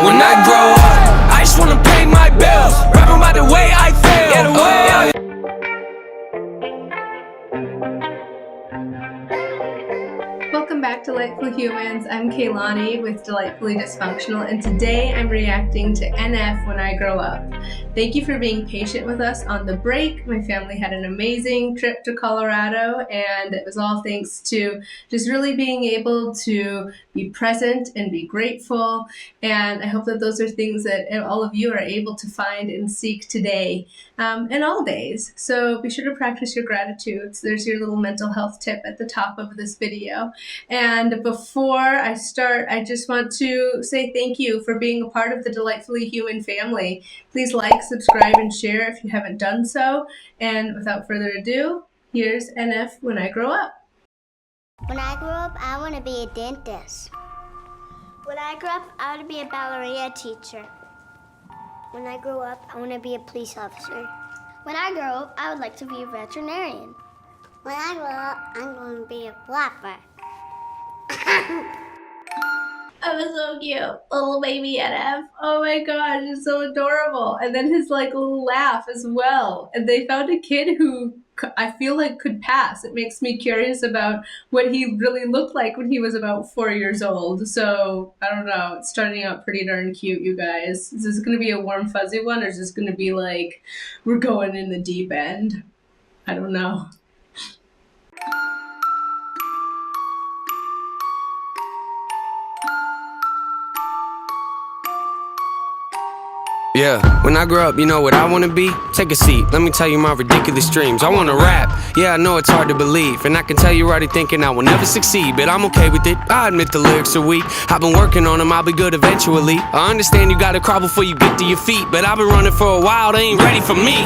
real. When I grow up, I just wanna pay my bills, rapping by the way I feel. Welcome back to Delightful Humans. I'm Keilani with Delightfully Dysfunctional, and today I'm reacting to NF When I Grow Up. Thank you for being patient with us on the break. My family had an amazing trip to Colorado, and it was all thanks to just really being able to be present and be grateful. And I hope that those are things that all of you are able to find and seek today and all days. So be sure to practice your gratitudes. There's your little mental health tip at the top of this video. And before I start, I just want to say thank you for being a part of the Delightfully Human family. Please like, subscribe, and share if you haven't done so. And without further ado, here's NF When I Grow Up. When I grow up, I want to be a dentist. When I grow up, I want to be a ballerina teacher. When I grow up, I want to be a police officer. When I grow up, I would like to be a veterinarian. When I grow up, I'm going to be a flapper. That was so cute. Little baby NF. Oh my gosh, it's so adorable. And then his little laugh as well. And they found a kid who I feel like could pass. It makes me curious about what he really looked like when he was about 4 years old. So I don't know. It's starting out pretty darn cute, you guys. Is this going to be a warm fuzzy one, or is this going to be like we're going in the deep end? I don't know. Yeah, when I grow up, you know what I wanna be? Take a seat, let me tell you my ridiculous dreams. I wanna rap, yeah, I know it's hard to believe, and I can tell you're already thinking I will never succeed, but I'm okay with it. I admit the lyrics are weak, I've been working on them, I'll be good eventually. I understand you gotta crawl before you get to your feet, but I've been running for a while, they ain't ready for me.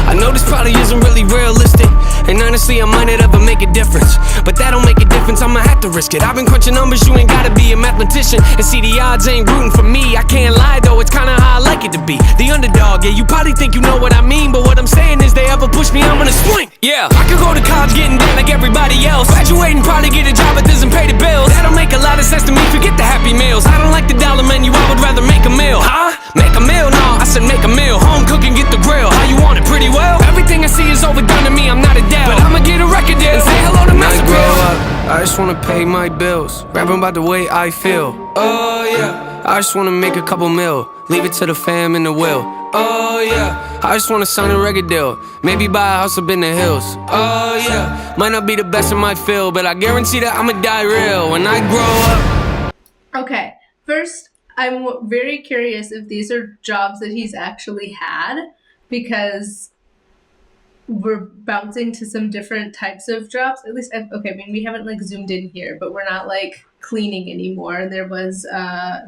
I know this probably isn't really realistic, and honestly I might not ever make a difference, but that don't make a difference, I'ma have to risk it. I've been crunching numbers, you ain't gotta be a mathematician, and see the odds ain't rooting for me. I can't lie though, it's kinda how I like it to be, the underdog. Yeah, you probably think you know what I mean, but what I'm saying is they ever push me, I'm gonna swing. Yeah, I could go to college getting down like everybody else, graduate and probably get a job that doesn't pay the bills. That don't make a lot of sense to me, forget the happy meals. I don't like the dollar menu, I would rather make a meal. Huh? Make a meal? No, I said make a meal. Home cooking, get the grill. How you want it? Pretty well. Everything I see is overdone to me, I'm not a dad, but I'ma get a record deal and say hello to Master Bill. When I grow up, I just wanna pay my bills, rapping about the way I feel. Oh yeah, I just wanna make a couple mil, leave it to the fam and the will. Oh yeah, I just wanna sign a record deal, maybe buy a house up in the hills. Oh yeah, might not be the best in my field, but I guarantee that I'ma die real when I grow up. Okay, first, I'm very curious if these are jobs that he's actually had, because we're bouncing to some different types of jobs. At least, okay, I mean, we haven't zoomed in here, but we're not cleaning anymore. There was,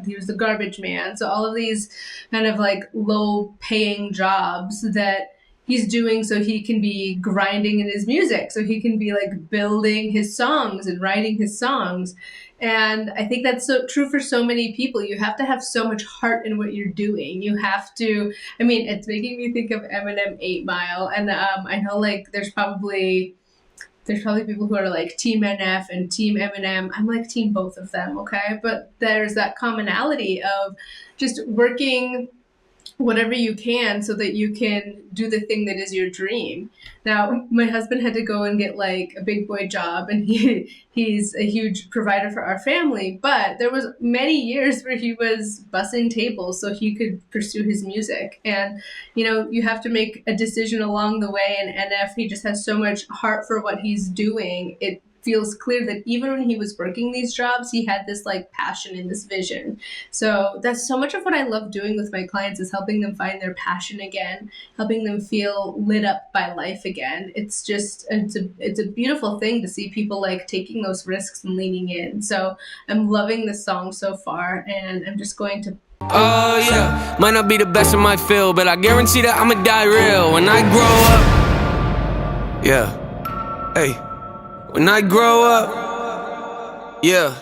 he was the garbage man. So all of these kind of low paying jobs that he's doing so he can be grinding in his music, so he can be building his songs and writing his songs. And I think that's so true for so many people. You have to have so much heart in what you're doing. You have to, I mean, it's making me think of Eminem 8 Mile. And I know there's probably people who are Team NF and Team Eminem. I'm Team both of them, okay? But there's that commonality of just working whatever you can so that you can do the thing that is your dream. Now, my husband had to go and get a big boy job, and he's a huge provider for our family, but there was many years where he was bussing tables so he could pursue his music. And you have to make a decision along the way, and NF, he just has so much heart for what he's doing. It feels clear that even when he was working these jobs, he had this passion and this vision. So that's so much of what I love doing with my clients, is helping them find their passion again, helping them feel lit up by life again. It's just, it's a beautiful thing to see people taking those risks and leaning in. So I'm loving this song so far, and I'm just going to. Oh yeah, might not be the best in my field, but I guarantee that I'ma die real when I grow up. Yeah, hey. When I grow up, yeah,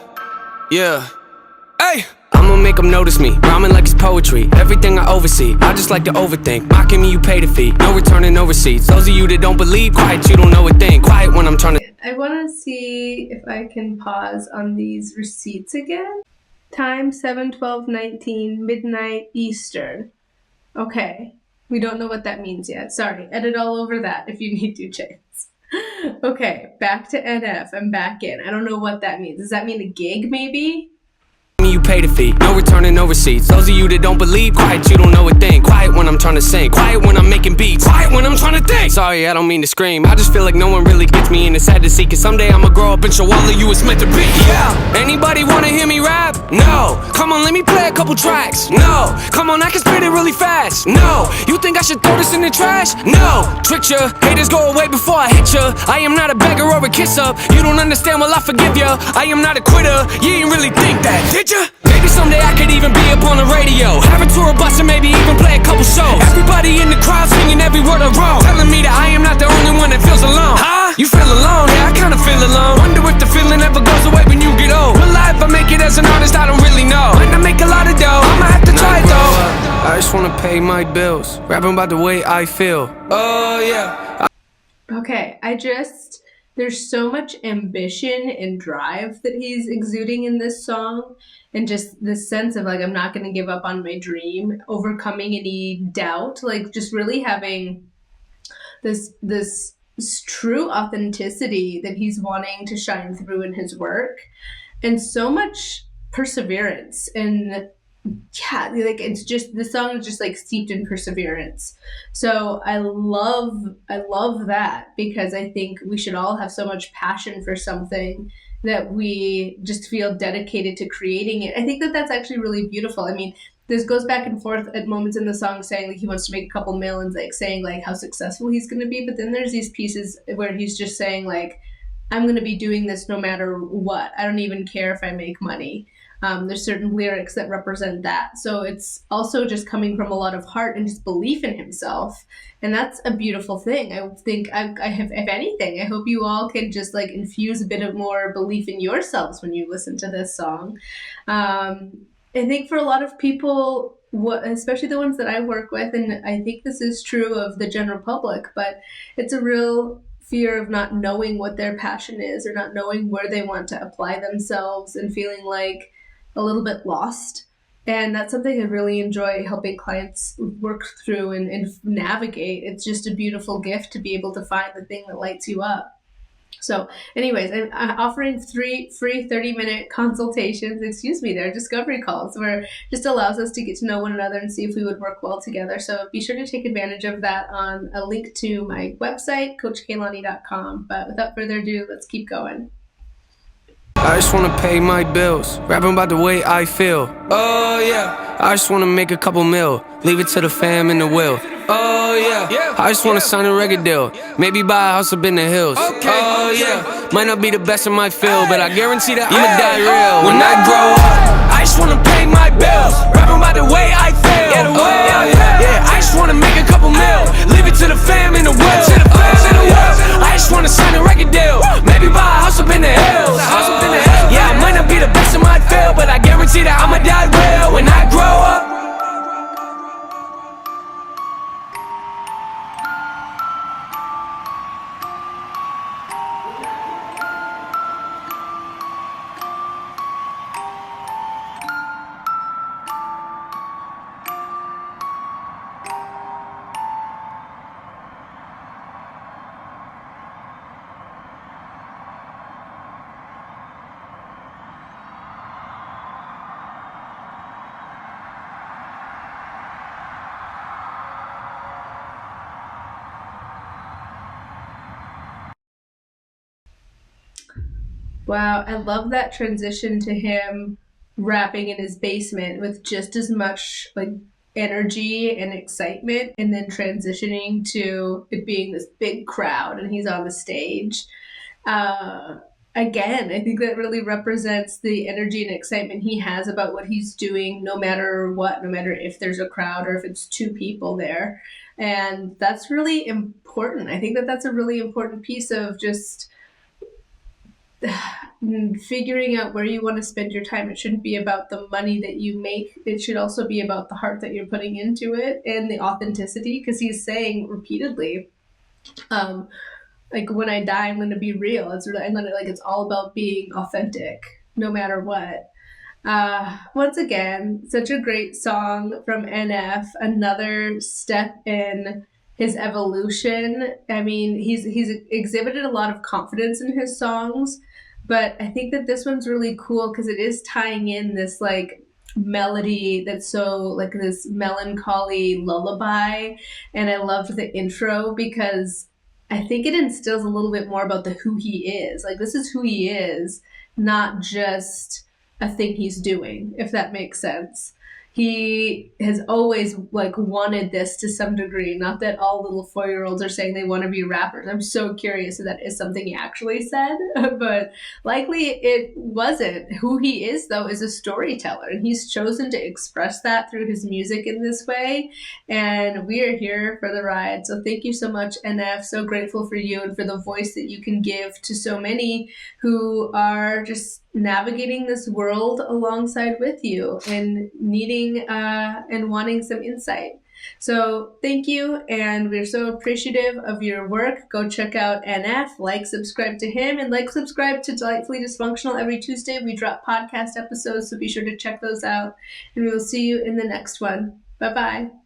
hey, I'ma make them notice me, rhyming like it's poetry, everything I oversee, I just like to overthink, mocking me you pay the fee, no returning, no receipts, those of you that don't believe, quiet, you don't know a thing, quiet when I'm trying to. I wanna see if I can pause on these receipts again. Time 7/12/19, midnight Eastern. Okay. We don't know what that means yet. Sorry. Edit all over that if you need to, Chance. Okay, back to NF. I'm back in. I don't know what that means. Does that mean a gig, maybe? You pay the fee, no return and no receipts. Those of you that don't believe, quiet, you don't know a thing. Quiet when I'm trying to sing, quiet when I'm making beats, quiet when I'm trying to think. Sorry, I don't mean to scream, I just feel like no one really gets me, and it's sad to see, cause someday I'ma grow up and show all of you it's meant to be. Yeah, anybody wanna hear me rap? No. Come on, let me play a couple tracks. No. Come on, I can spit it really fast. No. You think I should throw this in the trash? No. Trick ya, haters go away before I hit ya. I am not a beggar or a kiss up. You don't understand, well I forgive ya. I am not a quitter, you ain't really think that, did ya? Maybe someday I could even be up on the radio, have a tour bus and maybe even play a couple shows. Everybody in the crowd singing every word I wrote, telling me that I am not the only one that feels alone. Huh? You feel alone? Yeah, I kinda feel alone. Wonder if the feeling ever goes away when you get old. Will I ever make it as an artist? I don't really know. Might not make a lot of dough, I'ma have to try it though. I just wanna pay my bills, rapping about the way I feel. Oh yeah. Okay, there's so much ambition and drive that he's exuding in this song, and just this sense of like, I'm not going to give up on my dream, overcoming any doubt, like just really having this true authenticity that he's wanting to shine through in his work, and so much perseverance. And yeah, like it's just, the song is just like steeped in perseverance. So I love that, because I think we should all have so much passion for something that we just feel dedicated to creating it. I think that that's actually really beautiful. I mean, this goes back and forth at moments in the song, saying like he wants to make a couple millions, like saying like how successful he's going to be, but then there's these pieces where he's just saying like, I'm going to be doing this no matter what. I don't even care if I make money. There's certain lyrics that represent that. So it's also just coming from a lot of heart and just belief in himself. And that's a beautiful thing. I think I have, if anything, I hope you all can just like infuse a bit of more belief in yourselves when you listen to this song. I think for a lot of people, especially the ones that I work with, and I think this is true of the general public, but it's a real fear of not knowing what their passion is, or not knowing where they want to apply themselves, and feeling like a little bit lost. And that's something I really enjoy helping clients work through and navigate. It's just a beautiful gift to be able to find the thing that lights you up. So anyways, I'm offering 3 free 30-minute consultations, they're discovery calls, where it just allows us to get to know one another and see if we would work well together. So be sure to take advantage of that on a link to my website, coachkeilani.com. But without further ado, let's keep going. I just wanna pay my bills, rapping about the way I feel. Oh yeah. I just wanna make a couple mil, leave it to the fam and the will. Oh yeah. I just wanna sign a record deal, maybe buy a house up in the hills. Oh yeah. Might not be the best in my field, but I guarantee that I'ma die real when I grow up. I just wanna pay my bills, rapping about the way I feel. Oh yeah. I just wanna make a couple mil, leave it to the fam and the will. I just wanna sign a record deal, maybe buy a house up in the hills. Yeah, I might not be the best in my field, but I guarantee that I'ma die real when I grow up. Wow, I love that transition to him rapping in his basement with just as much like energy and excitement, and then transitioning to it being this big crowd and he's on the stage. Again, I think that really represents the energy and excitement he has about what he's doing, no matter what, no matter if there's a crowd or if it's 2 people there. And that's really important. I think that that's a really important piece of just figuring out where you want to spend your time. It shouldn't be about the money that you make. It should also be about the heart that you're putting into it and the authenticity, because he's saying repeatedly, like, when I die, I'm going to be real. It's really, I'm gonna, like, it's all about being authentic no matter what. Once again, such a great song from NF. Another step in his evolution. I mean, he's exhibited a lot of confidence in his songs, but I think that this one's really cool because it is tying in this like melody that's so like this melancholy lullaby, and I loved the intro because I think it instills a little bit more about the who he is. Like this is who he is, not just a thing he's doing, if that makes sense. He has always like wanted this to some degree. Not that all little 4-year-olds are saying they want to be rappers. I'm so curious if that is something he actually said, but likely it wasn't. Who he is though is a storyteller, and he's chosen to express that through his music in this way. And we are here for the ride. So thank you so much, NF. So grateful for you and for the voice that you can give to so many who are just navigating this world alongside with you and needing and wanting some insight. So thank you, and we're so appreciative of your work. Go check out NF, like, subscribe to him, and like, subscribe to Delightfully Dysfunctional. Every Tuesday we drop podcast episodes, so be sure to check those out, and we will see you in the next one. Bye-bye.